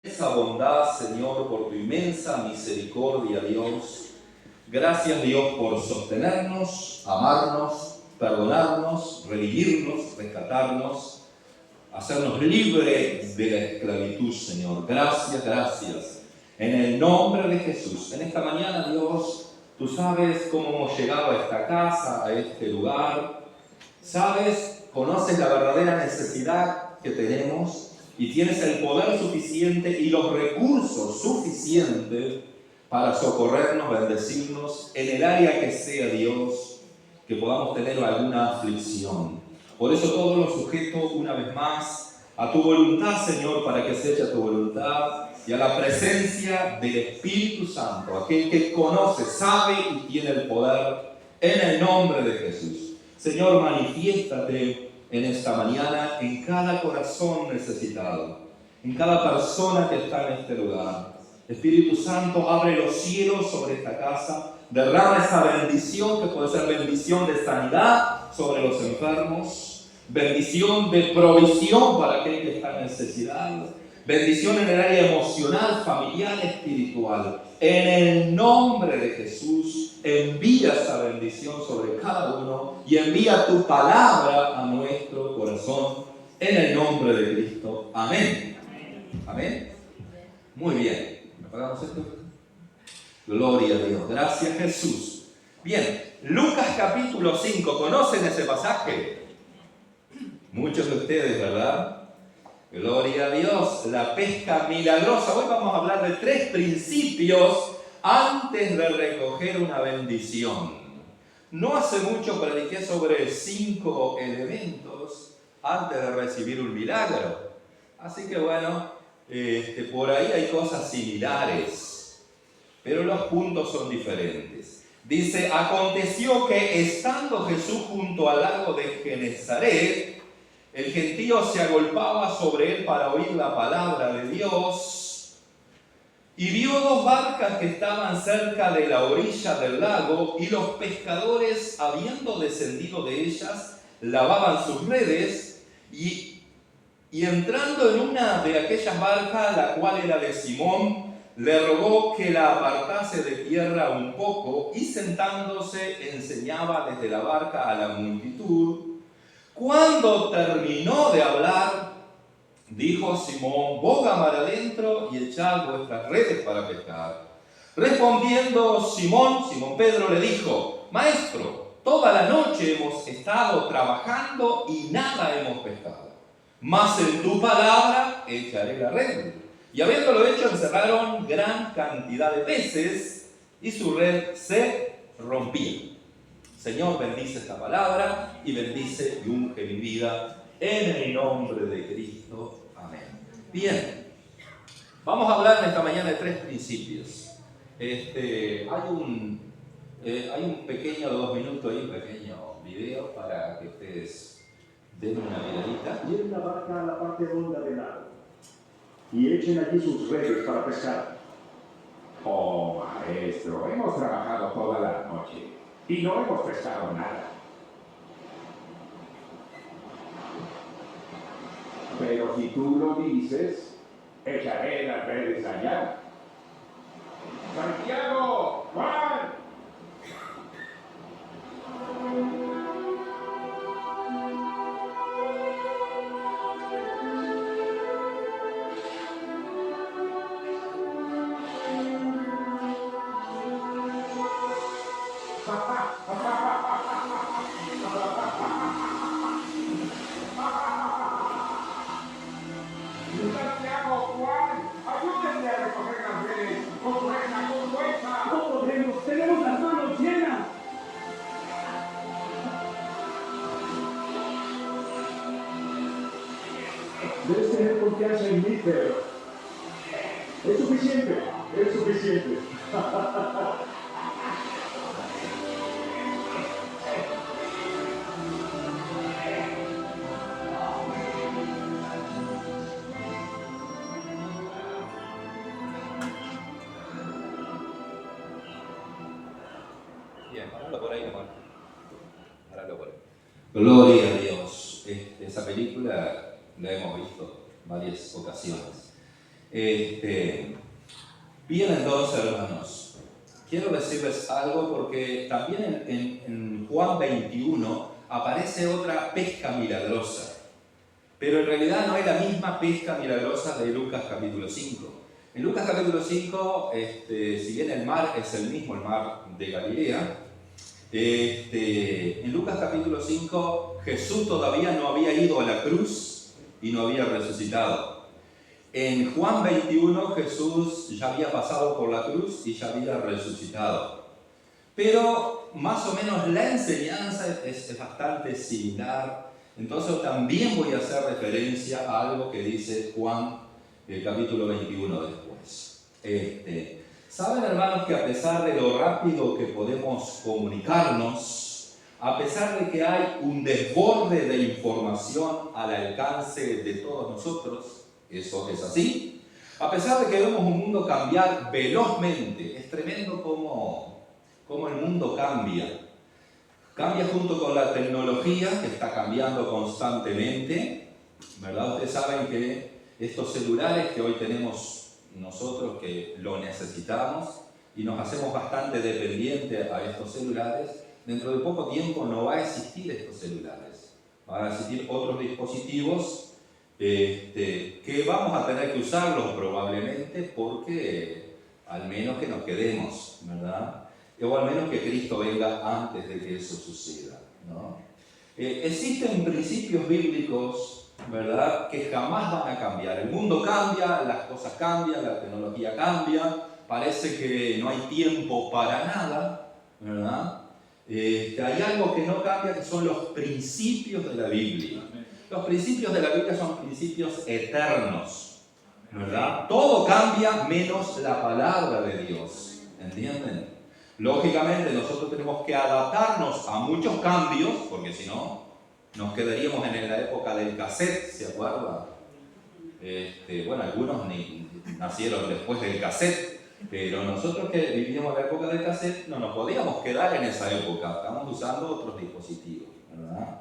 Esa bondad, Señor, por tu inmensa misericordia, Dios. Gracias, Dios, por sostenernos, amarnos, perdonarnos, redimirnos, rescatarnos, hacernos libres de la esclavitud, Señor. Gracias, gracias. En el nombre de Jesús. En esta mañana, Dios, tú sabes cómo hemos llegado a esta casa, a este lugar. Sabes, conoces la verdadera necesidad que tenemos. Y tienes el poder suficiente y los recursos suficientes para socorrernos, bendecirnos en el área que sea, Dios, que podamos tener alguna aflicción. Por eso todo lo sujeto una vez más a tu voluntad, Señor, para que se eche tu voluntad y a la presencia del Espíritu Santo, aquel que conoce, sabe y tiene el poder, en el nombre de Jesús. Señor, manifiéstate en esta mañana en cada corazón necesitado, en cada persona que está en este lugar. Espíritu Santo, abre los cielos sobre esta casa, derrama esa bendición que puede ser bendición de sanidad sobre los enfermos, bendición de provisión para aquel que está en necesidad, bendición en el área emocional, familiar, espiritual. En el nombre de Jesús, envía esa bendición sobre cada uno y envía tu palabra a nuestro corazón. En el nombre de Cristo. Amén. Amén. Muy bien. ¿Apagamos esto? Gloria a Dios. Gracias, Jesús. Bien, Lucas capítulo 5. ¿Conocen ese pasaje? Muchos de ustedes, ¿verdad? Gloria a Dios, la pesca milagrosa. Hoy vamos a hablar de 3 principios antes de recoger una bendición. No hace mucho prediqué sobre 5 elementos antes de recibir un milagro. Así que bueno, por ahí hay cosas similares, pero los puntos son diferentes. Dice, aconteció que estando Jesús junto al lago de Genezaret, el gentío se agolpaba sobre él para oír la palabra de Dios y vio 2 barcas que estaban cerca de la orilla del lago y los pescadores, habiendo descendido de ellas, lavaban sus redes y entrando en una de aquellas barcas, la cual era de Simón, le rogó que la apartase de tierra un poco y sentándose enseñaba desde la barca a la multitud. Cuando terminó de hablar, dijo Simón, boga mar adentro y echad vuestras redes para pescar. Respondiendo Simón Pedro le dijo, Maestro, toda la noche hemos estado trabajando y nada hemos pescado. Mas en tu palabra echaré la red. Y habiéndolo hecho, encerraron gran cantidad de peces y su red se rompía. Señor, bendice esta palabra y bendice y unge mi vida en el nombre de Cristo. Amén. Bien, vamos a hablar en esta mañana de 3 principios. Hay un pequeño de 2 minutos, un pequeño video para que ustedes den una miradita. Lleven la barca a la parte honda del lago y echen allí sus redes para pescar. Oh, maestro, hemos trabajado toda la noche y no hemos pescado nada. Pero si tú lo dices, echaré las redes allá. ¡Santiago! ¡Juan! ¡Santiago! ¡Juan! ¡Ayúdenme a recoger las redes! ¡Con fuerza, con fuerza! ¡No podremos! ¡Tenemos las manos llenas! Debes tener confianza en mí, Pedro. Es suficiente, es suficiente. Bien, paralo por ahí, hermano. Paralo por ahí. Gloria a Dios. Esa película la hemos visto varias ocasiones. Bien, entonces, hermanos, quiero decirles algo porque también en Juan 21 aparece otra pesca milagrosa, pero en realidad no es la misma pesca milagrosa de Lucas capítulo 5. En Lucas capítulo 5, si bien el mar es el mismo, el mar de Galilea, en Lucas capítulo 5 Jesús todavía no había ido a la cruz y no había resucitado. En Juan 21 Jesús ya había pasado por la cruz y ya había resucitado. Pero más o menos la enseñanza es bastante similar. Entonces también voy a hacer referencia a algo que dice Juan capítulo 21 después. Saben, hermanos, que a pesar de lo rápido que podemos comunicarnos, a pesar de que hay un desborde de información al alcance de todos nosotros, eso es así, a pesar de que vemos un mundo cambiar velozmente, es tremendo cómo el mundo cambia. Cambia junto con la tecnología, que está cambiando constantemente, ¿verdad? Ustedes saben que estos celulares que hoy tenemos nosotros, que lo necesitamos y nos hacemos bastante dependientes a estos celulares, dentro de poco tiempo no va a existir estos celulares. Van a existir otros dispositivos que vamos a tener que usarlos probablemente porque al menos que nos quedemos, ¿verdad? O al menos que Cristo venga antes de que eso suceda, ¿no? Existen principios bíblicos, ¿verdad?, que jamás van a cambiar. El mundo cambia, las cosas cambian, la tecnología cambia, parece que no hay tiempo para nada, ¿verdad? Hay algo que no cambia, que son los principios de la Biblia. Los principios de la Biblia son principios eternos, ¿verdad? Todo cambia menos la palabra de Dios, ¿entienden? Lógicamente nosotros tenemos que adaptarnos a muchos cambios, porque si no, nos quedaríamos en la época del cassette, ¿se acuerdan? Bueno, algunos ni nacieron después del cassette, pero nosotros que vivíamos la época del cassette no nos podíamos quedar en esa época, estamos usando otros dispositivos, ¿verdad?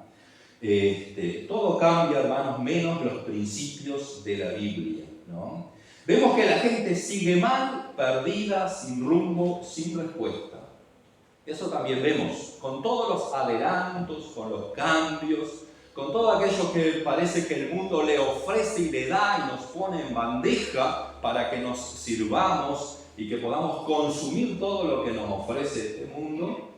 Todo cambia, hermanos, menos los principios de la Biblia, ¿no? Vemos que la gente sigue mal, perdida, sin rumbo, sin respuesta. Eso también vemos, con todos los adelantos, con los cambios, con todo aquello que parece que el mundo le ofrece y le da y nos pone en bandeja para que nos sirvamos y que podamos consumir todo lo que nos ofrece este mundo.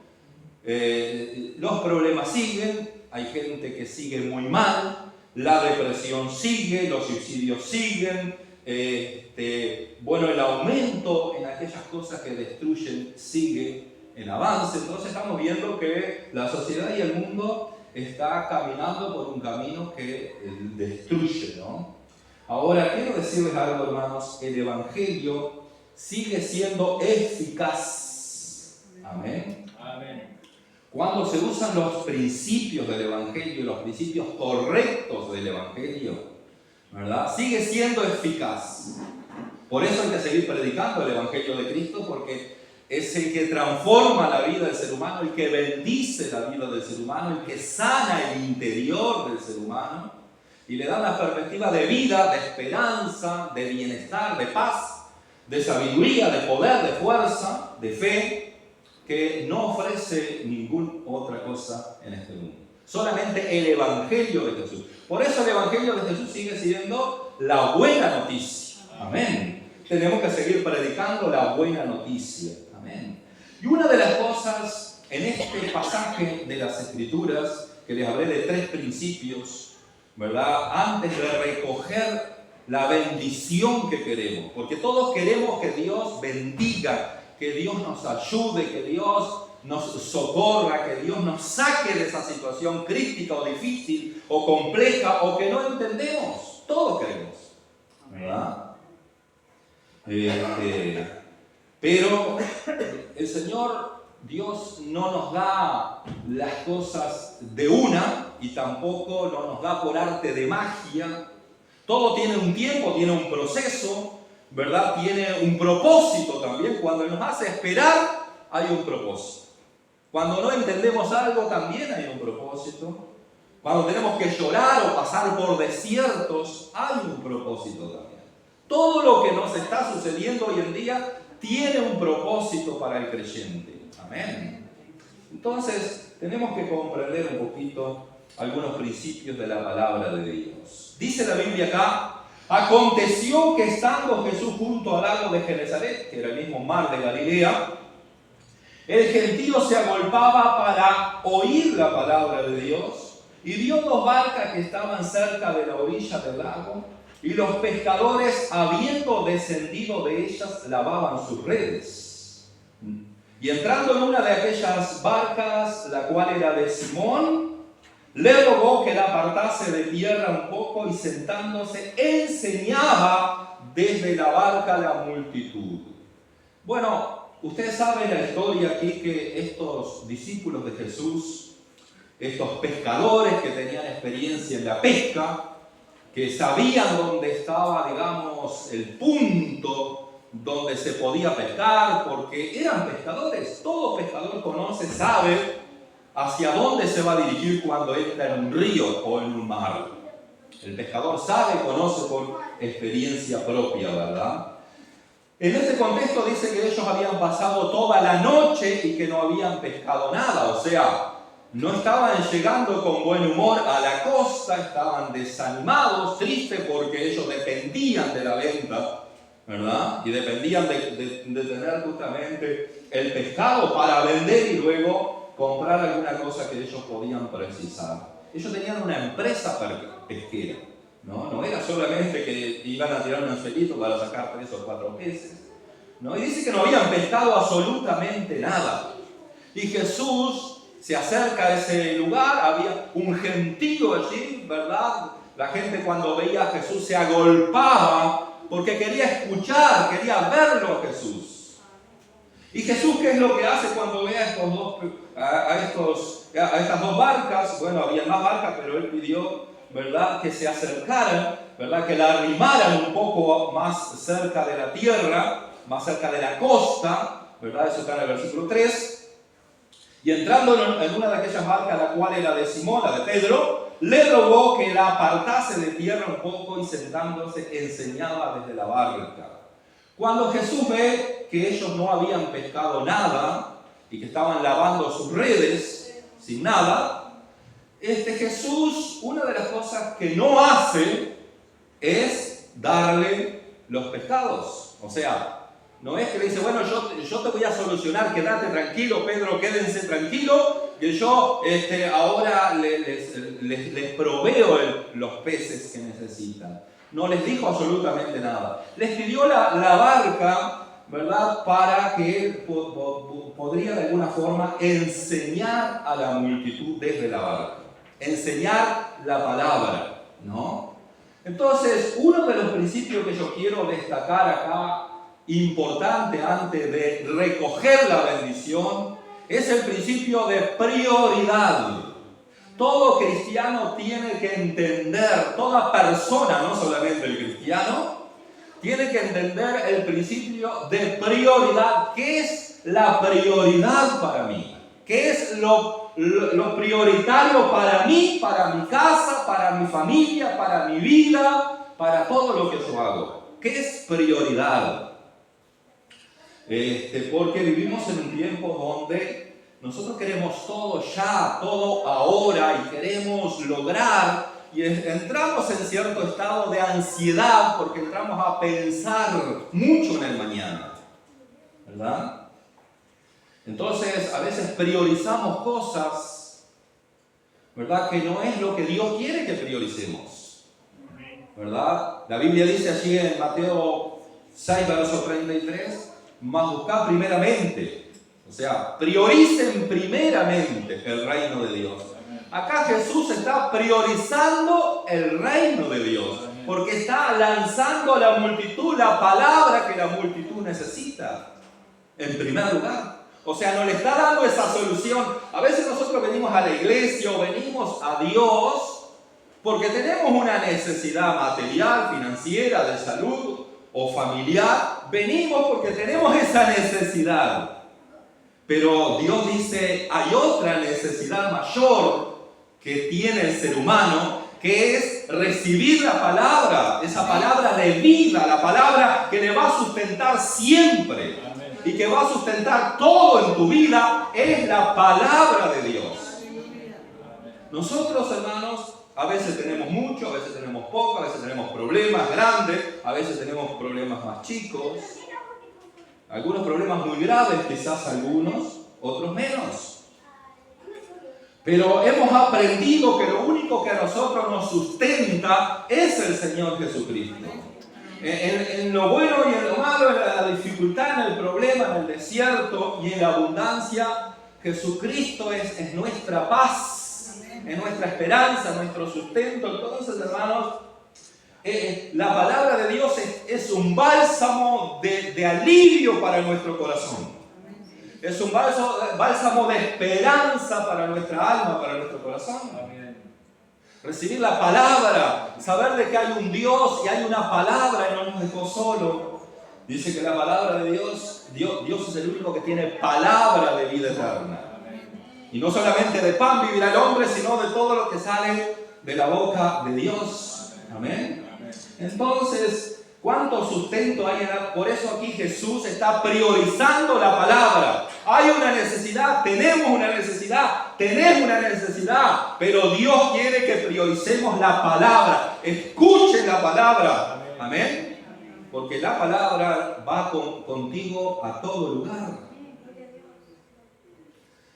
Los problemas siguen. Hay gente que sigue muy mal, la depresión sigue, los suicidios siguen, el aumento en aquellas cosas que destruyen sigue en avance. Entonces estamos viendo que la sociedad y el mundo está caminando por un camino que destruye, ¿no? Ahora, quiero decirles algo, hermanos, el Evangelio sigue siendo eficaz. Amén. Amén. Cuando se usan los principios del Evangelio, los principios correctos del Evangelio, ¿verdad?, sigue siendo eficaz. Por eso hay que seguir predicando el Evangelio de Cristo, porque es el que transforma la vida del ser humano, el que bendice la vida del ser humano, el que sana el interior del ser humano y le da una perspectiva de vida, de esperanza, de bienestar, de paz, de sabiduría, de poder, de fuerza, de fe, que no ofrece ninguna otra cosa en este mundo. Solamente el Evangelio de Jesús. Por eso el Evangelio de Jesús sigue siendo la buena noticia. Amén. Tenemos que seguir predicando la buena noticia. Amén. Y una de las cosas en este pasaje de las Escrituras, que les hablé de 3 principios, ¿verdad?, antes de recoger la bendición que queremos, porque todos queremos que Dios bendiga, que Dios nos ayude, que Dios nos socorra, que Dios nos saque de esa situación crítica o difícil o compleja o que no entendemos. Todos queremos, ¿verdad? Pero el Señor Dios no nos da las cosas de una y tampoco no nos da por arte de magia. Todo tiene un tiempo, tiene un proceso, ¿verdad? Tiene un propósito también. Cuando nos hace esperar, hay un propósito. Cuando no entendemos algo, también hay un propósito. Cuando tenemos que llorar o pasar por desiertos, hay un propósito también. Todo lo que nos está sucediendo hoy en día tiene un propósito para el creyente. Amén. Entonces, tenemos que comprender un poquito algunos principios de la palabra de Dios. Dice la Biblia acá: aconteció que estando Jesús junto al lago de Genesaret, que era el mismo mar de Galilea, el gentío se agolpaba para oír la palabra de Dios, y vio dos barcas que estaban cerca de la orilla del lago, y los pescadores, habiendo descendido de ellas, lavaban sus redes. Y entrando en una de aquellas barcas, la cual era de Simón, le rogó que la apartase de tierra un poco, y sentándose enseñaba desde la barca a la multitud. Bueno, ustedes saben la historia aquí, que estos discípulos de Jesús, estos pescadores que tenían experiencia en la pesca, que sabían dónde estaba, digamos, el punto donde se podía pescar, porque eran pescadores. Todo pescador conoce, sabe hacia dónde se va a dirigir cuando entra en un río o en un mar. El pescador sabe, conoce por experiencia propia, ¿verdad? En este contexto dice que ellos habían pasado toda la noche y que no habían pescado nada, o sea, no estaban llegando con buen humor a la costa, estaban desanimados, tristes, porque ellos dependían de la venta, ¿verdad? Y dependían de tener justamente el pescado para vender y luego comprar alguna cosa que ellos podían precisar. Ellos tenían una empresa pesquera, ¿no? No era solamente que iban a tirar un anzuelito para sacar 3 o 4 peces, ¿no? Y dice que no habían pescado absolutamente nada. Y Jesús se acerca a ese lugar, había un gentío allí, ¿verdad? La gente cuando veía a Jesús se agolpaba porque quería escuchar, quería verlo a Jesús. ¿Y Jesús qué es lo que hace cuando ve a estas dos barcas? Bueno, había más barcas, pero él pidió, ¿verdad?, que se acercaran, ¿verdad?, que la arrimaran un poco más cerca de la tierra, más cerca de la costa, ¿verdad? Eso está en el versículo 3. Y entrando en una de aquellas barcas, la cual era de Simón, la de Pedro, le rogó que la apartase de tierra un poco, y sentándose enseñaba desde la barca. Cuando Jesús ve que ellos no habían pescado nada y que estaban lavando sus redes sin nada, Jesús, una de las cosas que no hace es darle los pescados. O sea, no es que le dice, bueno, yo te voy a solucionar, quédate tranquilo, Pedro, quédense tranquilo, que yo ahora les proveo los peces que necesitan. No les dijo absolutamente nada. Les pidió la barca, ¿verdad?, para que podría de alguna forma enseñar a la multitud desde la barca. Enseñar la palabra, ¿no? Entonces, uno de los principios que yo quiero destacar acá, importante antes de recoger la bendición, es el principio de prioridad. Todo cristiano tiene que entender, toda persona, no solamente el cristiano, tiene que entender el principio de prioridad. ¿Qué es la prioridad para mí? ¿Qué es lo prioritario para mí, para mi casa, para mi familia, para mi vida, para todo lo que yo hago? ¿Qué es prioridad? Porque vivimos en un tiempo donde nosotros queremos todo ya, todo ahora, y queremos lograr, y entramos en cierto estado de ansiedad porque entramos a pensar mucho en el mañana, ¿verdad? Entonces, a veces priorizamos cosas, ¿verdad?, que no es lo que Dios quiere que prioricemos, ¿verdad? La Biblia dice allí en Mateo 6, verso 33, mas buscad primeramente, o sea, prioricen primeramente el reino de Dios. Acá Jesús está priorizando el reino de Dios, porque está lanzando a la multitud la palabra que la multitud necesita, en primer lugar. O sea, no le está dando esa solución. A veces nosotros venimos a la iglesia o venimos a Dios porque tenemos una necesidad material, financiera, de salud o familiar. Venimos porque tenemos esa necesidad. Pero Dios dice, hay otra necesidad mayor que tiene el ser humano, que es recibir la palabra, esa palabra de vida, la palabra que le va a sustentar siempre y que va a sustentar todo en tu vida, es la palabra de Dios. Nosotros, hermanos, a veces tenemos mucho, a veces tenemos poco, a veces tenemos problemas grandes, a veces tenemos problemas más chicos, algunos problemas muy graves, quizás algunos, otros menos. Pero hemos aprendido que lo único que a nosotros nos sustenta es el Señor Jesucristo. En lo bueno y en lo malo, en la dificultad, en el problema, en el desierto y en la abundancia, Jesucristo es nuestra paz, es nuestra esperanza, nuestro sustento. Entonces, hermanos, la palabra de Dios es un bálsamo de alivio para nuestro corazón. Es un bálsamo de esperanza para nuestra alma, para nuestro corazón. Recibir la palabra, saber de que hay un Dios y hay una palabra y no nos dejó solo. Dice que la palabra de Dios es el único que tiene palabra de vida eterna. Y no solamente de pan vivirá el hombre, sino de todo lo que sale de la boca de Dios. Amén. Entonces, ¿cuánto sustento hay en la? Por eso aquí Jesús está priorizando la palabra. Hay una necesidad, tenemos una necesidad, tenés una necesidad, pero Dios quiere que prioricemos la palabra. Escuchen la palabra. Amén. Porque la palabra va contigo a todo lugar.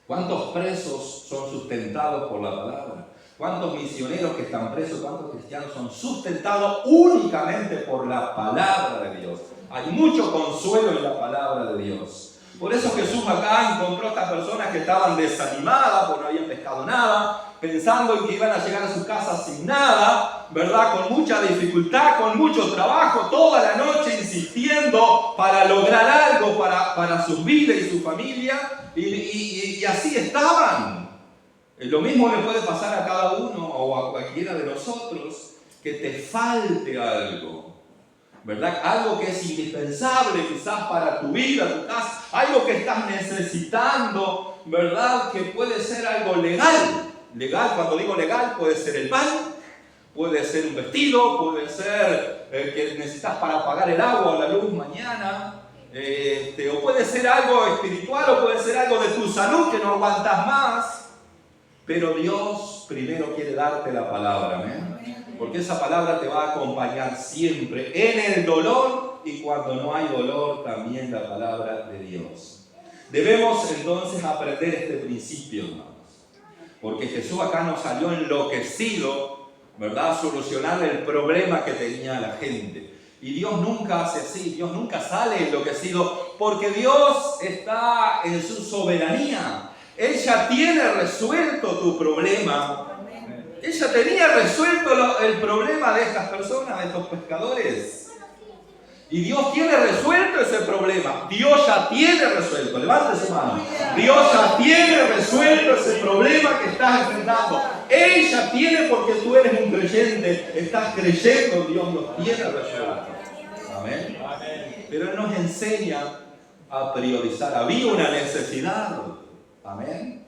¿Cuántos presos son sustentados por la palabra? ¿Cuántos misioneros que están presos, cuántos cristianos son sustentados únicamente por la palabra de Dios? Hay mucho consuelo en la palabra de Dios. Por eso Jesús acá encontró a estas personas que estaban desanimadas porque no habían pescado nada, pensando en que iban a llegar a sus casas sin nada, ¿verdad? Con mucha dificultad, con mucho trabajo, toda la noche insistiendo para lograr algo para sus vidas y su familia, y así estaban. Lo mismo le puede pasar a cada uno o a cualquiera de nosotros, que te falte algo, ¿verdad? Algo que es indispensable quizás para tu vida, tu casa, algo que estás necesitando, ¿verdad? Que puede ser algo legal. Legal, cuando digo legal, puede ser el pan, puede ser un vestido, puede ser que necesitas para pagar el agua o la luz mañana, o puede ser algo espiritual, o puede ser algo de tu salud que no aguantas más. Pero Dios primero quiere darte la palabra, ¿amén? Porque esa palabra te va a acompañar siempre en el dolor, y cuando no hay dolor, también la palabra de Dios. Debemos entonces aprender este principio, hermanos. Porque Jesús acá no salió enloquecido, ¿verdad? A solucionar el problema que tenía la gente. Y Dios nunca hace así, Dios nunca sale enloquecido, porque Dios está en su soberanía. Él ya tiene resuelto tu problema. Él ya tenía resuelto el problema de estas personas, de estos pescadores. Y Dios tiene resuelto ese problema. Dios ya tiene resuelto. Levante su mano. Dios ya tiene resuelto ese problema que estás enfrentando. Él ya tiene, porque tú eres un creyente. Estás creyendo en Dios, lo tiene resuelto. Amén. Pero Él nos enseña a priorizar. Había una necesidad. Amén.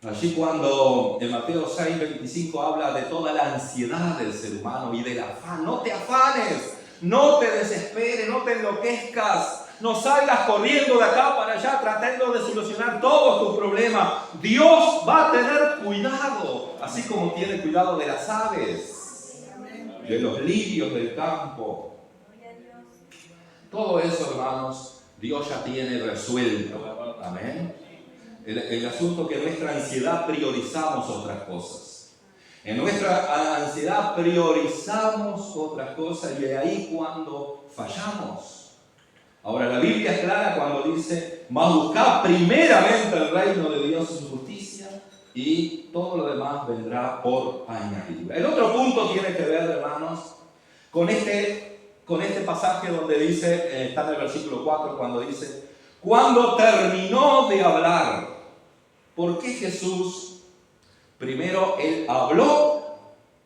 Allí cuando en Mateo 6:25 habla de toda la ansiedad del ser humano y del afán. No te afanes, no te desesperes, no te enloquezcas, no salgas corriendo de acá para allá tratando de solucionar todos tus problemas. Dios va a tener cuidado, así como tiene cuidado de las aves, de los lirios del campo. Todo eso, hermanos, Dios ya tiene resuelto. Amén. El asunto que en nuestra ansiedad priorizamos otras cosas. En nuestra ansiedad priorizamos otras cosas, y de ahí cuando fallamos. Ahora, la Biblia es clara cuando dice: mas buscad primeramente el reino de Dios y su justicia, y todo lo demás vendrá por añadidura. El otro punto tiene que ver, hermanos, con este pasaje donde dice, está en el versículo 4, cuando dice: cuando terminó de hablar. ¿Por qué Jesús? Primero Él habló,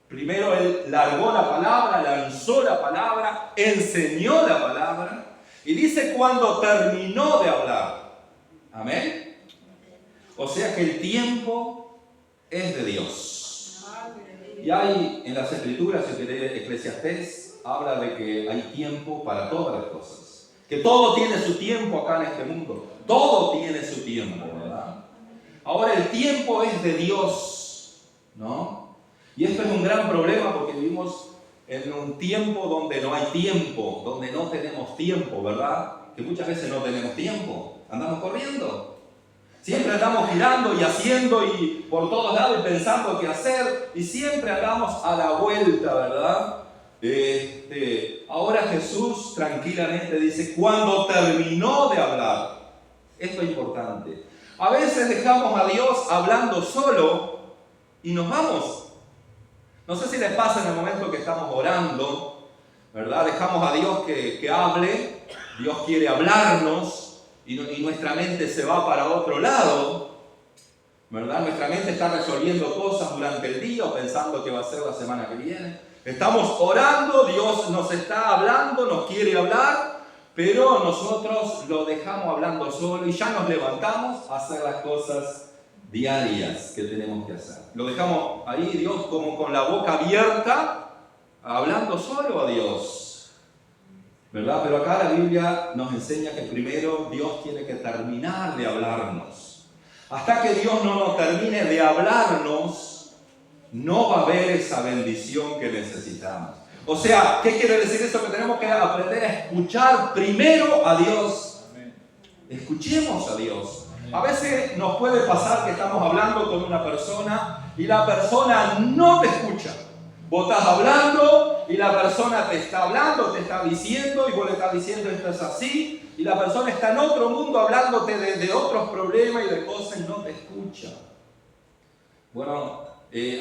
primero Él largó la palabra, lanzó la palabra, enseñó la palabra, y dice cuando terminó de hablar. Amén. O sea que el tiempo es de Dios. Y hay en las Escrituras, si queréis, Eclesiastés habla de que hay tiempo para todas las cosas. Que todo tiene su tiempo acá en este mundo. Todo tiene su tiempo, ¿verdad? Ahora el tiempo es de Dios, ¿no? Y esto es un gran problema porque vivimos en un tiempo donde no hay tiempo, donde no tenemos tiempo, ¿verdad? Que muchas veces no tenemos tiempo, andamos corriendo. Siempre andamos girando y haciendo y por todos lados y pensando qué hacer y siempre andamos a la vuelta, ¿verdad? Ahora Jesús tranquilamente dice, cuando terminó de hablar, esto es importante. A veces dejamos a Dios hablando solo y nos vamos. No sé si les pasa en el momento que estamos orando, ¿verdad? Dejamos a Dios que hable, Dios quiere hablarnos y nuestra mente se va para otro lado, ¿verdad? Nuestra mente está resolviendo cosas durante el día o pensando qué va a ser la semana que viene. Estamos orando, Dios nos está hablando, nos quiere hablar, pero nosotros lo dejamos hablando solo y ya nos levantamos a hacer las cosas diarias que tenemos que hacer. Lo dejamos ahí, Dios, como con la boca abierta, hablando solo a Dios, ¿verdad? Pero acá la Biblia nos enseña que primero Dios tiene que terminar de hablarnos. Hasta que Dios no nos termine de hablarnos, no va a haber esa bendición que necesitamos. O sea, ¿qué quiere decir eso? Que tenemos que aprender a escuchar primero a Dios. Escuchemos a Dios. A veces nos puede pasar que estamos hablando con una persona y la persona no te escucha. Vos estás hablando y la persona te está hablando, te está diciendo y vos le estás diciendo esto es así y la persona está en otro mundo hablándote de otros problemas y de cosas y no te escucha. Bueno,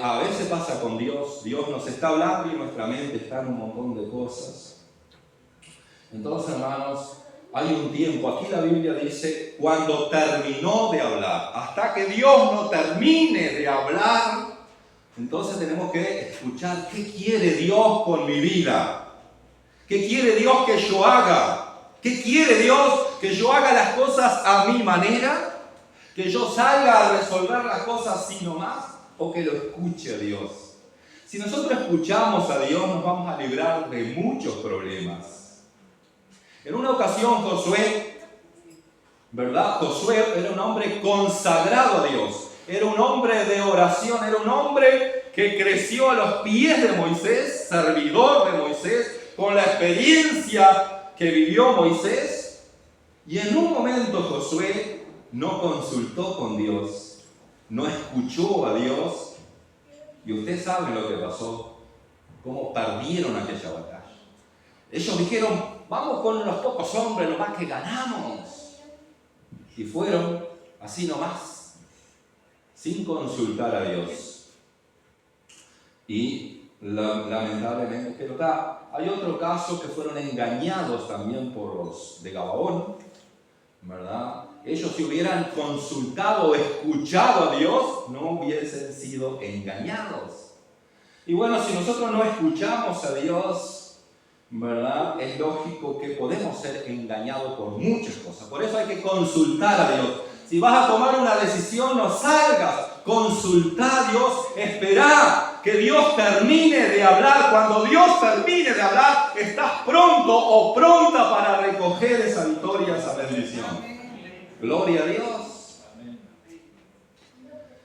a veces pasa con Dios. Dios nos está hablando y nuestra mente está en un montón de cosas. Entonces, hermanos, hay un tiempo. Aquí la Biblia dice, cuando terminó de hablar. Hasta que Dios no termine de hablar, entonces tenemos que escuchar qué quiere Dios con mi vida. ¿Qué quiere Dios que yo haga? ¿Qué quiere Dios que yo haga las cosas a mi manera? ¿Que yo salga a resolver las cosas así nomás? ¿O que lo escuche a Dios? Si nosotros escuchamos a Dios, nos vamos a librar de muchos problemas. En una ocasión Josué, ¿verdad? Josué era un hombre consagrado a Dios. Era un hombre de oración, era un hombre que creció a los pies de Moisés, servidor de Moisés, con la experiencia que vivió Moisés. Y en un momento Josué no consultó con Dios, no escuchó a Dios. Y ustedes saben lo que pasó, cómo perdieron aquella batalla. Ellos dijeron, vamos con los pocos hombres nomás que ganamos. Y fueron así nomás, sin consultar a Dios. Y lamentablemente, pero acá hay otro caso que fueron engañados también por los de Gabaón, ¿verdad? Ellos si hubieran consultado o escuchado a Dios, no hubiesen sido engañados. Y bueno, si nosotros no escuchamos a Dios, ¿verdad? Es lógico que podemos ser engañados por muchas cosas. Por eso hay que consultar a Dios. Si vas a tomar una decisión, no salgas. Consulta a Dios, espera que Dios termine de hablar. Cuando Dios termine de hablar, estás pronto o pronta para recoger esa victoria, esa bendición. Gloria a Dios.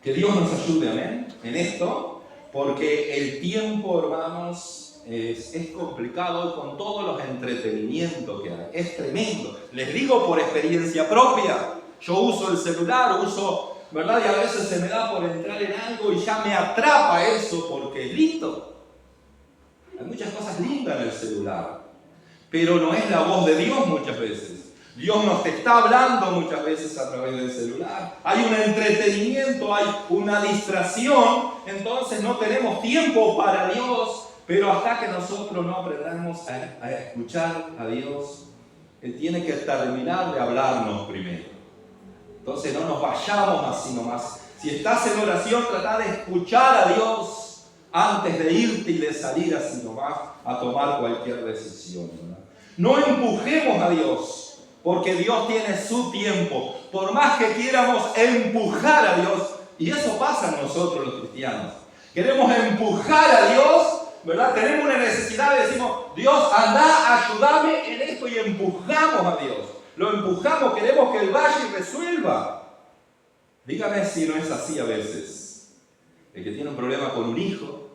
Que Dios nos ayude, amén, en esto, porque el tiempo, hermanos, es complicado con todos los entretenimientos que hay. Es tremendo. Les digo por experiencia propia. Yo uso el celular, ¿verdad? Y a veces se me da por entrar en algo y ya me atrapa eso porque es lindo. Hay muchas cosas lindas en el celular, pero no es la voz de Dios muchas veces. Dios nos está hablando muchas veces a través del celular. Hay un entretenimiento, hay una distracción, entonces no tenemos tiempo para Dios. Pero hasta que nosotros no aprendamos a escuchar a Dios, Él tiene que terminar de hablarnos primero. Entonces no nos vayamos así nomás. Si estás en oración, trata de escuchar a Dios antes de irte y de salir así nomás a tomar cualquier decisión, ¿verdad? No empujemos a Dios, porque Dios tiene su tiempo. Por más que quieramos empujar a Dios, y eso pasa en nosotros los cristianos, Queremos empujar a Dios, ¿verdad? Tenemos una necesidad y decimos, Dios, anda, ayúdame en esto, y empujamos a Dios. Lo empujamos, queremos que Él vaya y resuelva. Dígame si no es así a veces. El que tiene un problema con un hijo,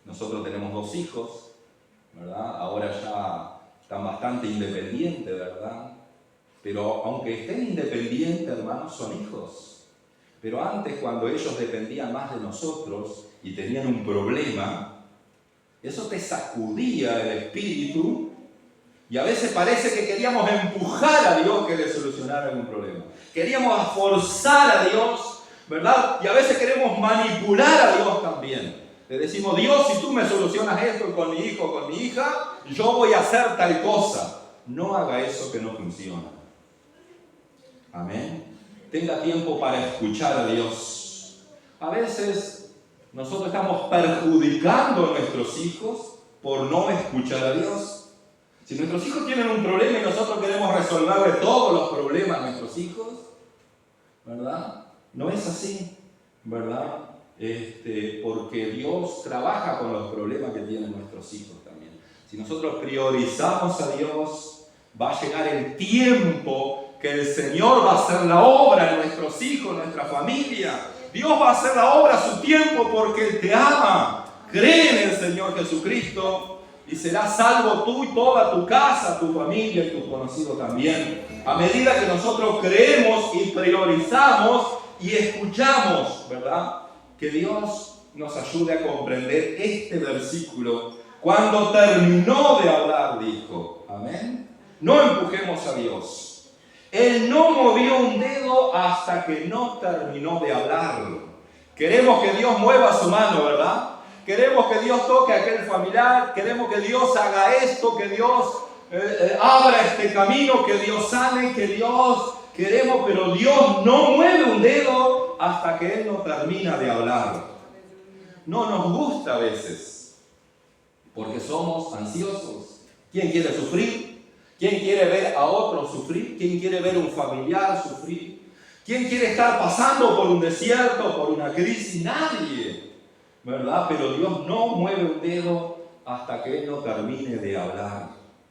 nosotros tenemos 2 hijos, ¿verdad? Ahora ya están bastante independientes, ¿verdad? Pero aunque estén independientes, hermanos, son hijos. Pero antes, cuando ellos dependían más de nosotros y tenían un problema, eso te sacudía el espíritu y a veces parece que queríamos empujar a Dios que le solucionara algún problema. Queríamos forzar a Dios, ¿verdad? Y a veces queremos manipular a Dios también. Le decimos, Dios, si tú me solucionas esto con mi hijo o con mi hija, yo voy a hacer tal cosa. No haga eso que no funciona. Amén. Tenga tiempo para escuchar a Dios. A veces nosotros estamos perjudicando a nuestros hijos por no escuchar a Dios. Si nuestros hijos tienen un problema y nosotros queremos resolverle todos los problemas a nuestros hijos, ¿verdad? No es así, ¿verdad? Porque Dios trabaja con los problemas que tienen nuestros hijos también. Si nosotros priorizamos a Dios, va a llegar el tiempo que el Señor va a hacer la obra en nuestros hijos, en nuestra familia. Dios va a hacer la obra a su tiempo porque Él te ama. Cree en el Señor Jesucristo y serás salvo tú y toda tu casa, tu familia y tus conocidos también. A medida que nosotros creemos y priorizamos y escuchamos, ¿verdad? Que Dios nos ayude a comprender este versículo. Cuando terminó de hablar, dijo, amén. No empujemos a Dios. Él no movió un dedo hasta que no terminó de hablar. Queremos que Dios mueva su mano, ¿verdad? Queremos que Dios toque a aquel familiar. Queremos que Dios haga esto, que Dios abra este camino, que Dios sane, que Dios... Queremos, pero Dios no mueve un dedo hasta que Él no termina de hablar. No nos gusta a veces, porque somos ansiosos. ¿Quién quiere sufrir? ¿Quién quiere ver a otro sufrir? ¿Quién quiere ver a un familiar sufrir? ¿Quién quiere estar pasando por un desierto, por una crisis? Nadie, ¿verdad? Pero Dios no mueve un dedo hasta que Él no termine de hablar.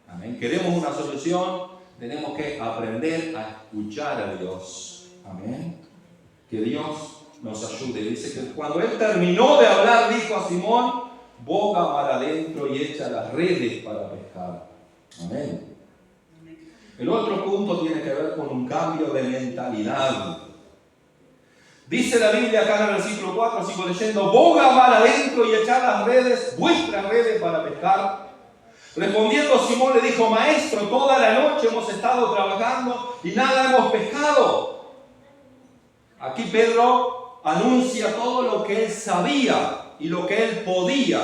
Amén. Queremos una solución. Tenemos que aprender a escuchar a Dios. Amén. Que Dios nos ayude. Dice que cuando Él terminó de hablar, dijo a Simón, boga mar adentro y echa las redes para pescar. Amén. El otro punto tiene que ver con un cambio de mentalidad. Dice la Biblia acá en el versículo 4, sigo leyendo, boga mar adentro y echad las redes, vuestras redes para pescar. Respondiendo Simón le dijo, maestro, toda la noche hemos estado trabajando y nada hemos pescado. Aquí Pedro anuncia todo lo que él sabía y lo que él podía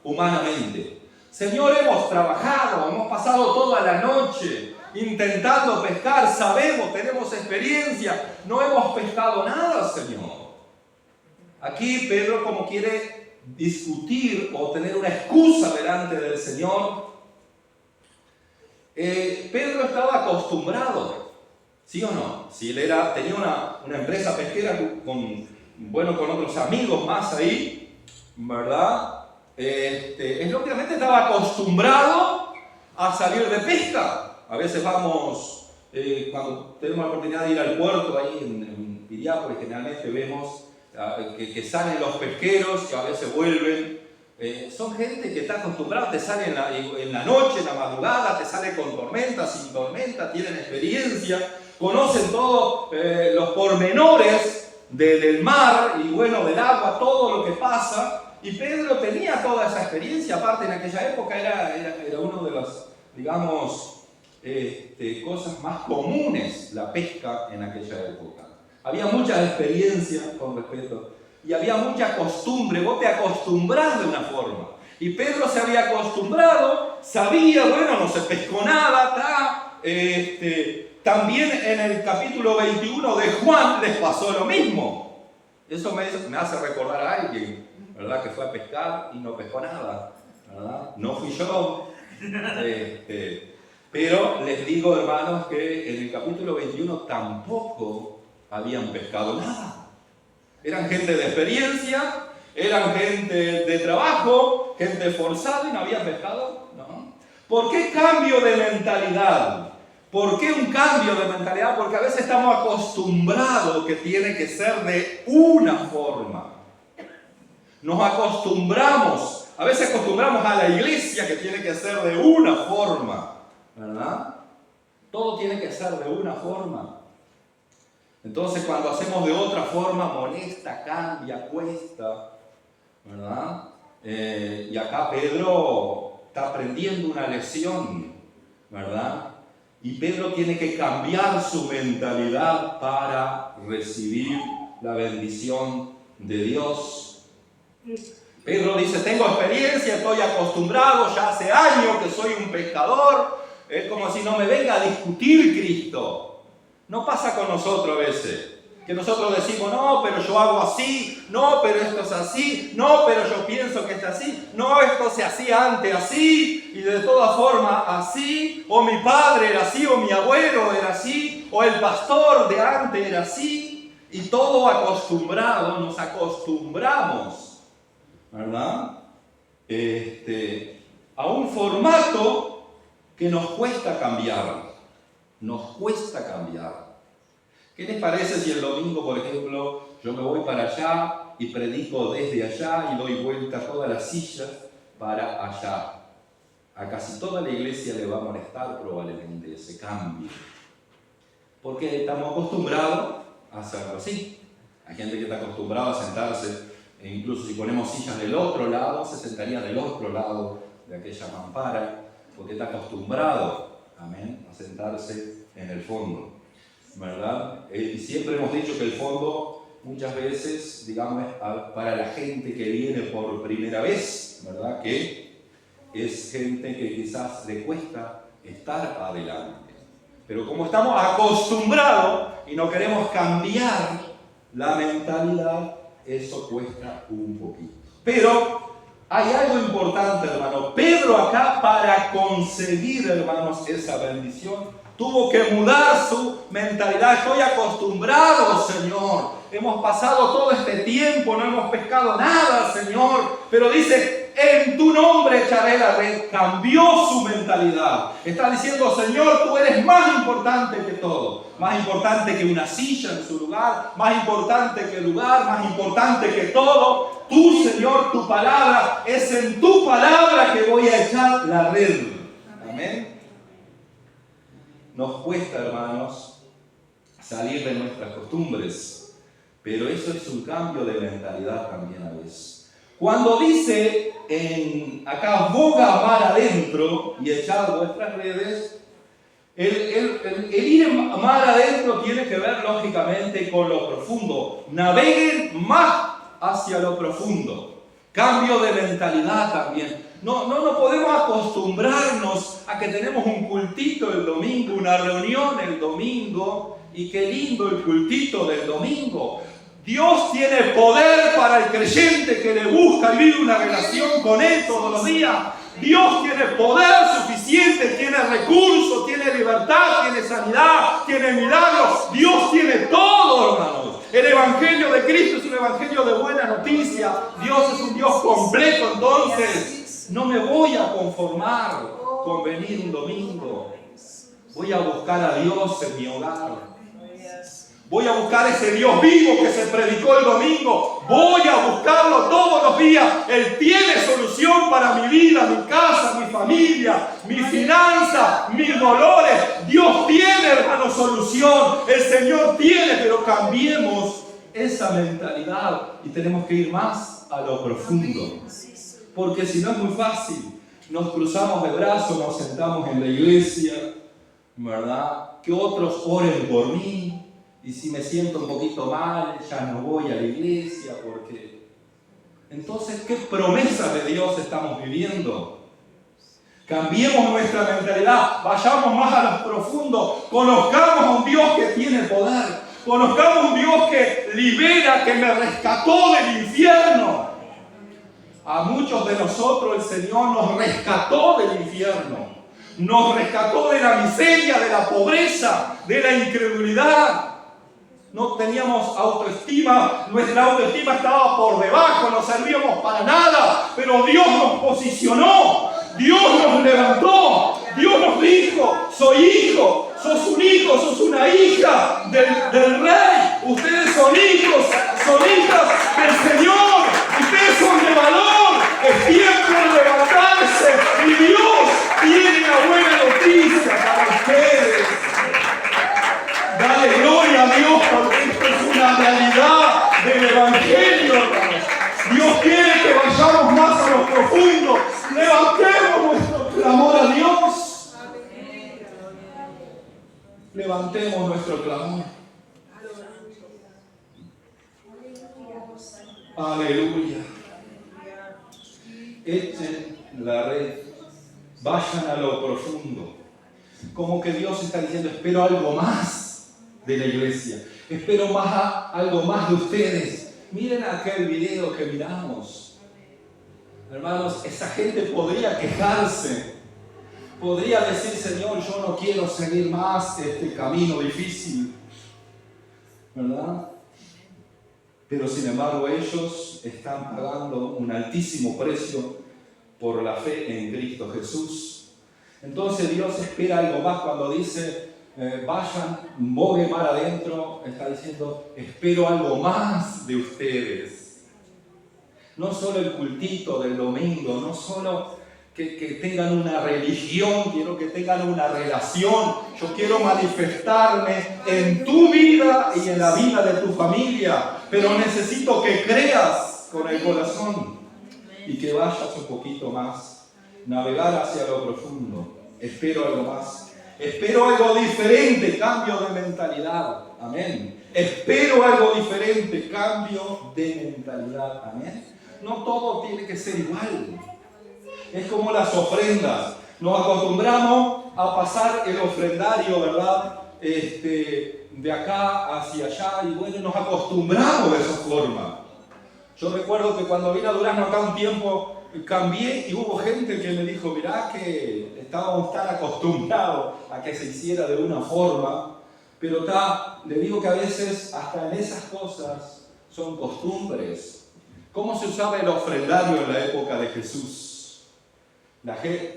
humanamente. Señor, hemos trabajado, hemos pasado toda la noche intentando pescar, sabemos, tenemos experiencia, no hemos pescado nada, Señor. Aquí Pedro como quiere discutir o tener una excusa delante del Señor. Pedro estaba acostumbrado, ¿sí o no? Si él tenía una empresa pesquera con otros amigos más ahí, ¿verdad? Él lógicamente estaba acostumbrado a salir de pesca. A veces vamos, cuando tenemos la oportunidad de ir al puerto ahí en Piriápolis, generalmente vemos que salen los pesqueros, que a veces vuelven. Son gente que está acostumbrada, te sale en la noche, en la madrugada, te sale con tormenta, sin tormenta, tienen experiencia, conocen todos los pormenores del mar y del agua, todo lo que pasa. Y Pedro tenía toda esa experiencia, aparte en aquella época era uno de las, digamos, cosas más comunes, la pesca en aquella época. Había mucha experiencia con respecto, y había mucha costumbre, vos te acostumbrás de una forma. Y Pedro se había acostumbrado, sabía, no se pescó nada, también en el capítulo 21 de Juan les pasó lo mismo. Eso me hace recordar a alguien, ¿verdad? Que fue a pescar y no pescó nada, ¿verdad? No fui yo. Pero les digo, hermanos, que en el capítulo 21 tampoco habían pescado nada. Eran gente de experiencia Eran gente de trabajo, gente forzada y no había pecado, ¿no? ¿Por qué cambio de mentalidad? ¿Por qué un cambio de mentalidad? Porque a veces estamos acostumbrados que tiene que ser de una forma. Nos acostumbramos, a veces acostumbramos a la iglesia que tiene que ser de una forma, ¿verdad? Todo tiene que ser de una forma. Entonces cuando hacemos de otra forma molesta, cambia, cuesta, ¿verdad? Y acá Pedro está aprendiendo una lección, ¿verdad? Y Pedro tiene que cambiar su mentalidad para recibir la bendición de Dios. Pedro dice, tengo experiencia, estoy acostumbrado, ya hace años que soy un pecador. Es como si no me venga a discutir Cristo. No pasa con nosotros a veces, que nosotros decimos, no, pero yo hago así, no, pero esto es así, no, pero yo pienso que es así, no, esto se hacía antes así, y de todas formas así, o mi padre era así, o mi abuelo era así, o el pastor de antes era así, y todo acostumbrado, nos acostumbramos, ¿verdad? A un formato que nos cuesta cambiar. Nos cuesta cambiar. ¿Qué les parece si el domingo, por ejemplo, yo me voy para allá y predico desde allá y doy vuelta a todas las sillas para allá? A casi toda la iglesia le va a molestar probablemente ese cambio. Porque estamos acostumbrados a hacerlo así. Hay gente que está acostumbrada a sentarse, e incluso si ponemos sillas del otro lado, se sentaría del otro lado de aquella mampara, porque está acostumbrado, amén, a sentarse en el fondo, ¿verdad? Y siempre hemos dicho que el fondo muchas veces, digamos, es para la gente que viene por primera vez, ¿verdad? Que es gente que quizás le cuesta estar adelante. Pero como estamos acostumbrados y no queremos cambiar la mentalidad, eso cuesta un poquito. Pero hay algo importante, hermano. Pedro acá, para conseguir, hermanos, esa bendición, tuvo que mudar su mentalidad. Estoy acostumbrado, Señor. Hemos pasado todo este tiempo, no hemos pescado nada, Señor. Pero dice, en tu nombre echaré la red. Cambió su mentalidad. Está diciendo, Señor, tú eres más importante que todo. Más importante que una silla en su lugar. Más importante que el lugar. Más importante que todo. Tú, Señor, tu palabra, es en tu palabra que voy a echar la red. Amén. Nos cuesta, hermanos, salir de nuestras costumbres, pero eso es un cambio de mentalidad también a veces. Cuando dice acá, boga mar adentro y echar vuestras redes, el ir mar adentro tiene que ver lógicamente con lo profundo. Naveguen más hacia lo profundo. Cambio de mentalidad también. No podemos acostumbrarnos a que tenemos un cultito el domingo, una reunión el domingo, y qué lindo el cultito del domingo. Dios tiene poder para el creyente que le busca y vive una relación con Él todos los días. Dios tiene poder suficiente, tiene recursos, tiene libertad, tiene sanidad, tiene milagros. Dios tiene todo, hermanos. El Evangelio de Cristo es un Evangelio de buena noticia. Dios es un Dios completo, entonces no me voy a conformar con venir un domingo. Voy a buscar a Dios en mi hogar. Voy a buscar ese Dios vivo que se predicó el domingo. Voy a buscarlo todos los días. Él tiene solución para mi vida, mi casa, mi familia, mi finanza, mis dolores. Dios tiene, hermano, solución. El Señor tiene, pero cambiemos esa mentalidad y tenemos que ir más a lo profundo. Porque si no es muy fácil. Nos cruzamos de brazos, nos sentamos en la iglesia, ¿verdad? Que otros oren por mí. Y si me siento un poquito mal, ya no voy a la iglesia, porque... Entonces, ¿qué promesas de Dios estamos viviendo? Cambiemos nuestra mentalidad, vayamos más a lo profundo, conozcamos a un Dios que tiene poder, conozcamos a un Dios que libera, que me rescató del infierno. A muchos de nosotros el Señor nos rescató del infierno, nos rescató de la miseria, de la pobreza, de la incredulidad. no teníamos autoestima, nuestra autoestima estaba por debajo, no servíamos para nada, pero Dios nos posicionó, Dios nos levantó, Dios nos dijo, soy hijo, sos un hijo, sos una hija del Rey, ustedes son hijos, son hijas del Señor, ustedes son de valor, es tiempo de levantarse y Dios tiene una buena noticia para ustedes. Dale gloria a Dios porque esto es una realidad del Evangelio, hermanos. Dios quiere que vayamos más a lo profundo. Levantemos nuestro clamor a Dios. Levantemos nuestro clamor. Aleluya. Echen la red. Vayan a lo profundo. Como que Dios está diciendo, espero algo más de la iglesia. Espero algo más de ustedes. Miren aquel video que miramos. Hermanos, esa gente podría quejarse. Podría decir, Señor, yo no quiero seguir más este camino difícil. ¿Verdad? Pero sin embargo ellos están pagando un altísimo precio por la fe en Cristo Jesús. Entonces Dios espera algo más cuando dice, vayan, bogue mar adentro, está diciendo, espero algo más de ustedes. No solo el cultito del domingo, no solo que tengan una religión, quiero que tengan una relación. Yo quiero manifestarme en tu vida y en la vida de tu familia, pero necesito que creas con el corazón y que vayas un poquito más, navegar hacia lo profundo. Espero algo más. Espero algo diferente, cambio de mentalidad. Amén. Espero algo diferente, cambio de mentalidad. Amén. No todo tiene que ser igual. Es como las ofrendas. Nos acostumbramos a pasar el ofrendario, ¿verdad? De acá hacia allá y bueno, nos acostumbramos de esa forma. Yo recuerdo que cuando vine a Durazno acá un tiempo cambié y hubo gente que me dijo, mirá que estábamos tan acostumbrados a que se hiciera de una forma, pero le digo que a veces hasta en esas cosas son costumbres. ¿Cómo se usaba el ofrendario en la época de Jesús?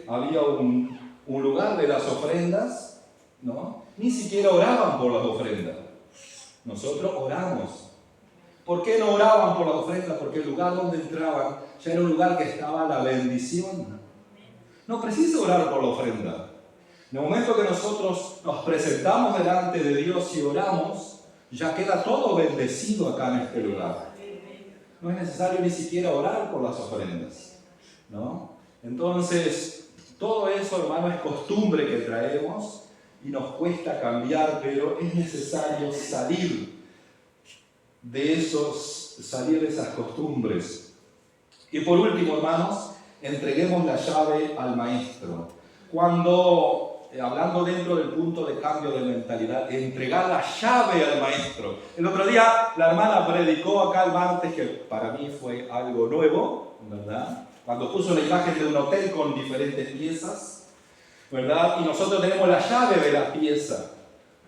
Había un lugar de las ofrendas, ¿no? Ni siquiera oraban por las ofrendas. Nosotros oramos. ¿Por qué no oraban por las ofrendas? Porque el lugar donde entraban ya era un lugar que estaba la bendición. No precisa orar por la ofrenda. En el momento que nosotros nos presentamos delante de Dios y oramos, ya queda todo bendecido acá en este lugar. No es necesario ni siquiera orar por las ofrendas, ¿no? Entonces, todo eso, hermano, es costumbre que traemos y nos cuesta cambiar, pero es necesario salir de esas costumbres. Y por último, hermanos, entreguemos la llave al maestro. Cuando, hablando dentro del punto de cambio de mentalidad, entregar la llave al maestro. El otro día la hermana predicó acá el martes, que para mí fue algo nuevo, ¿verdad? Cuando puso la imagen de un hotel con diferentes piezas, ¿verdad? Y nosotros tenemos la llave de la pieza,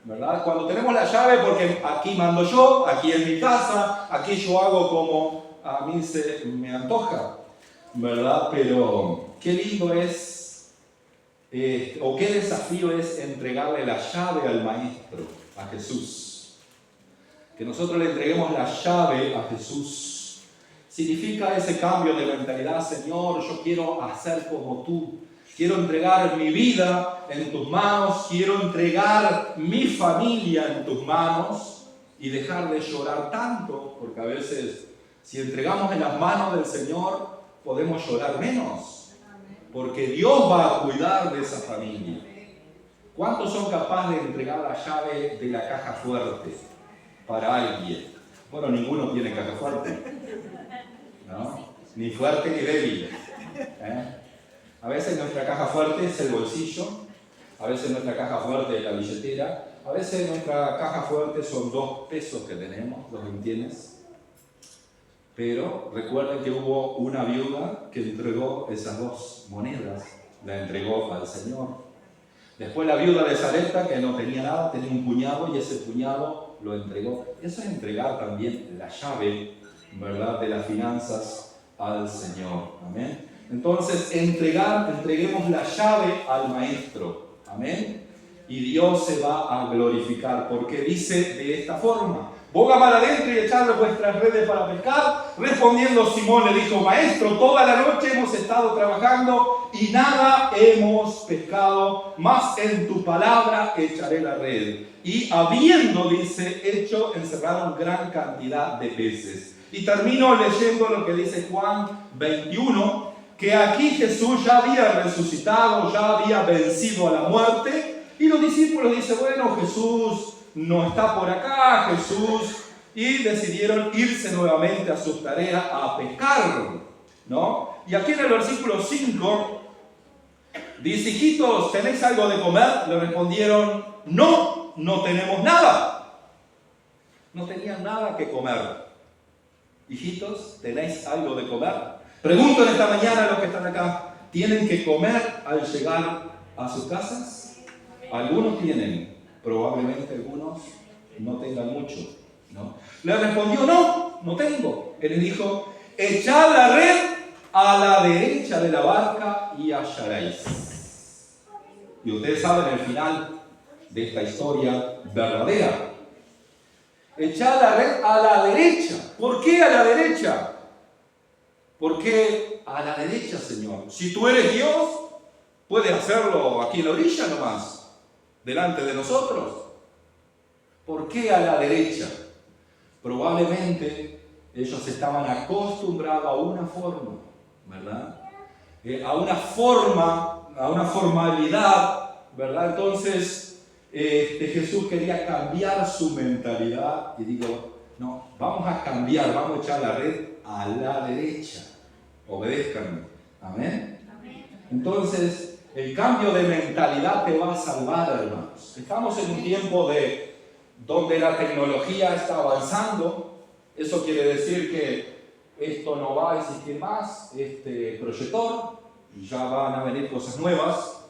¿verdad? Cuando tenemos la llave, porque aquí mando yo, aquí en mi casa, aquí yo hago como a mí me antoja, ¿verdad? Pero qué lindo es, o qué desafío es entregarle la llave al Maestro, a Jesús. Que nosotros le entreguemos la llave a Jesús. Significa ese cambio de mentalidad, Señor, yo quiero hacer como tú. Quiero entregar mi vida en tus manos, quiero entregar mi familia en tus manos y dejar de llorar tanto, porque a veces si entregamos en las manos del Señor podemos llorar menos, porque Dios va a cuidar de esa familia. ¿Cuántos son capaces de entregar la llave de la caja fuerte para alguien? Bueno, ninguno tiene caja fuerte, ¿no? Ni fuerte ni débil, A veces nuestra caja fuerte es el bolsillo, a veces nuestra caja fuerte es la billetera, a veces nuestra caja fuerte son 2 pesos que tenemos, 2 vintienes. Pero recuerden que hubo una viuda que entregó esas 2 monedas, la entregó al Señor. Después la viuda de Sarepta, que no tenía nada, tenía un puñado y ese puñado lo entregó. Eso es entregar también la llave, ¿verdad?, de las finanzas al Señor. Amén. Entonces, entreguemos la llave al Maestro. Amén. Y Dios se va a glorificar, porque dice de esta forma: boga mar adentro y echadle vuestras redes para pescar. Respondiendo Simón le dijo: Maestro, toda la noche hemos estado trabajando y nada hemos pescado, mas en tu palabra echaré la red. Y habiendo, dice, hecho, encerraron gran cantidad de peces. Y termino leyendo lo que dice Juan 21, que aquí Jesús ya había resucitado, ya había vencido a la muerte. Y los discípulos dicen: bueno, Jesús no está por acá, Jesús, y decidieron irse nuevamente a sus tareas a pescar, ¿no? Y aquí en el versículo 5 dice: hijitos, ¿tenéis algo de comer? Le respondieron: no, no tenemos nada. No tenían nada que comer. Hijitos, ¿tenéis algo de comer? Pregunto en esta mañana a los que están acá: ¿tienen que comer al llegar a sus casas? Algunos tienen, probablemente algunos no tengan mucho, ¿no? Le respondió: no, no tengo. Él les dijo: echad la red a la derecha de la barca y hallaréis. Y ustedes saben el final de esta historia verdadera. Echad la red a la derecha. ¿Por qué a la derecha? ¿Por qué a la derecha, Señor? Si tú eres Dios, puedes hacerlo aquí en la orilla nomás, delante de nosotros. ¿Por qué a la derecha? Probablemente ellos estaban acostumbrados a una forma, ¿verdad? A una formalidad, ¿verdad? Entonces, Jesús quería cambiar su mentalidad y digo: no, vamos a cambiar, vamos a echar la red a la derecha. Obedézcanme. Amén. Entonces, el cambio de mentalidad te va a salvar, hermanos. Estamos en un tiempo donde la tecnología está avanzando. Eso quiere decir que esto no va a existir más, este proyector, ya van a venir cosas nuevas,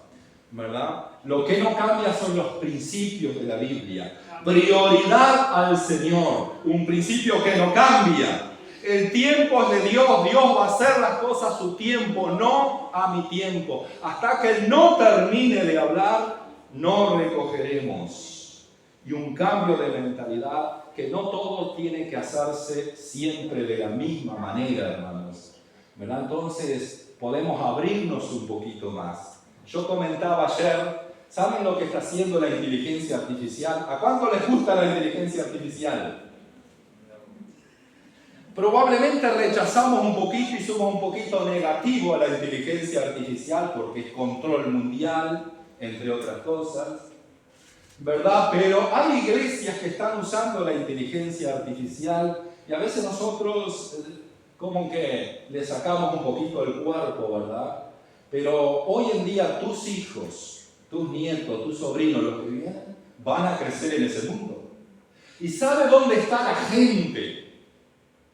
¿verdad? Lo que no cambia son los principios de la Biblia. Prioridad al Señor, un principio que no cambia. El tiempo es de Dios, Dios va a hacer las cosas a su tiempo, no a mi tiempo. Hasta que Él no termine de hablar, no recogeremos. Y un cambio de mentalidad, que no todo tiene que hacerse siempre de la misma manera, hermanos, ¿verdad? Entonces podemos abrirnos un poquito más. Yo comentaba ayer, ¿saben lo que está haciendo la inteligencia artificial? ¿A cuánto les gusta la inteligencia artificial? Probablemente rechazamos un poquito y somos un poquito negativos a la inteligencia artificial porque es control mundial, entre otras cosas, ¿verdad? Pero hay iglesias que están usando la inteligencia artificial y a veces nosotros como que le sacamos un poquito el cuerpo, ¿verdad? Pero hoy en día tus hijos, tus nietos, tus sobrinos, los que vienen, van a crecer en ese mundo. ¿Y sabe dónde está la gente?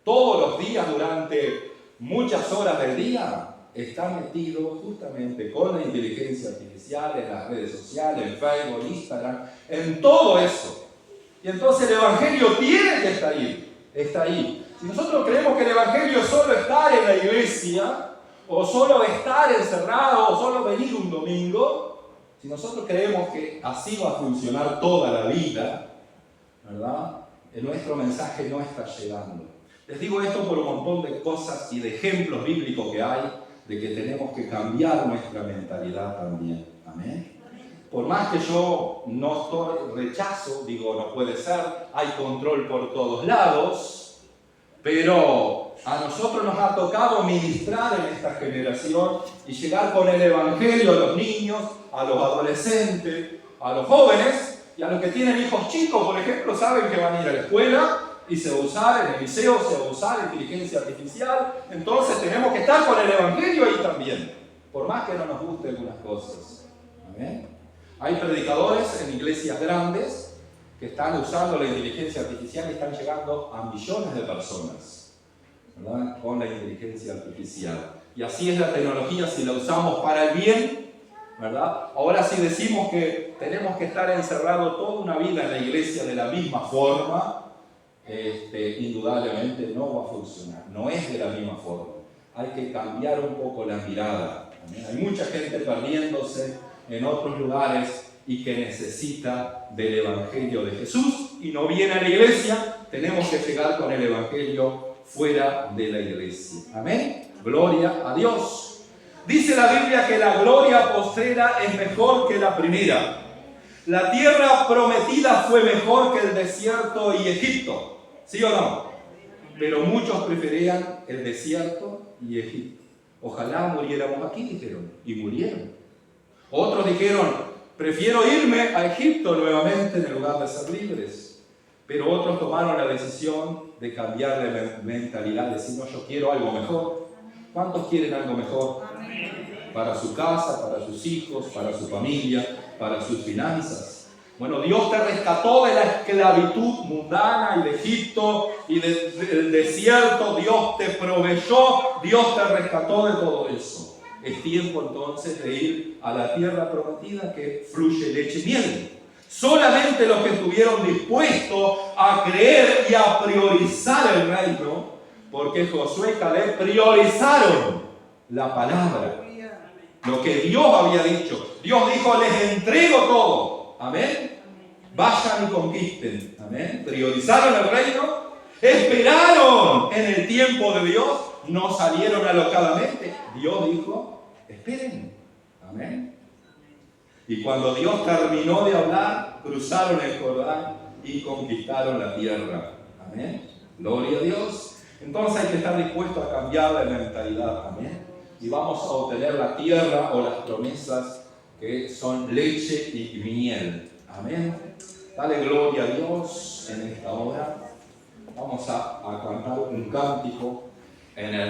Todos los días, durante muchas horas del día, está metido justamente con la inteligencia artificial, en las redes sociales, en Facebook, en Instagram, en todo eso. Y entonces el Evangelio tiene que estar ahí, está ahí. Si nosotros creemos que el Evangelio es solo estar en la iglesia, o solo estar encerrado, o solo venir un domingo, si nosotros creemos que así va a funcionar toda la vida, ¿verdad? Nuestro mensaje no está llegando. Les digo esto por un montón de cosas y de ejemplos bíblicos que hay de que tenemos que cambiar nuestra mentalidad también. Amén. Por más que yo no rechazo, digo, no puede ser, hay control por todos lados, pero a nosotros nos ha tocado ministrar en esta generación y llegar con el Evangelio a los niños, a los adolescentes, a los jóvenes y a los que tienen hijos chicos, por ejemplo, saben que van a ir a la escuela y se va a usar, en el liceo se va a usar inteligencia artificial. Entonces tenemos que estar con el Evangelio ahí también, por más que no nos gusten algunas cosas. ¿Amén? Hay predicadores en iglesias grandes que están usando la inteligencia artificial y están llegando a millones de personas, ¿verdad? Con la inteligencia artificial. Y así es la tecnología, si la usamos para el bien, ¿verdad? Ahora si decimos que tenemos que estar encerrados toda una vida en la iglesia de la misma forma, indudablemente no va a funcionar. No es de la misma forma. Hay que cambiar un poco la mirada. ¿Amén? Hay mucha gente perdiéndose en otros lugares y que necesita del Evangelio de Jesús y no viene a la iglesia. Tenemos que llegar con el Evangelio fuera de la iglesia. Amén. Gloria a Dios. Dice la Biblia que la gloria postrera es mejor que la primera. La tierra prometida fue mejor que el desierto y Egipto. ¿Sí o no? Pero muchos preferían el desierto y Egipto. Ojalá muriéramos aquí, dijeron, y murieron. Otros dijeron, prefiero irme a Egipto nuevamente en lugar de ser libres. Pero otros tomaron la decisión de cambiar de mentalidad, decir, no, yo quiero algo mejor. ¿Cuántos quieren algo mejor? Para su casa, para sus hijos, para su familia, para sus finanzas. Bueno, Dios te rescató de la esclavitud mundana y de Egipto y del desierto. Dios te proveyó, Dios te rescató de todo eso. Es tiempo entonces de ir a la tierra prometida que fluye leche y miel. Solamente los que estuvieron dispuestos a creer y a priorizar el reino, porque Josué y Caleb priorizaron la palabra, lo que Dios había dicho. Dios dijo, les entrego todo. Amén. Vayan y conquisten. Amén. Priorizaron el reino, esperaron en el tiempo de Dios, no salieron alocadamente. Dios dijo, esperen. Amén. Y cuando Dios terminó de hablar, cruzaron el Jordán y conquistaron la tierra. Amén. Gloria a Dios. Entonces hay que estar dispuesto a cambiar la mentalidad. Amén. Y vamos a obtener la tierra o las promesas que son leche y miel. Amén. Dale gloria a Dios en esta hora. Vamos a cantar un cántico en el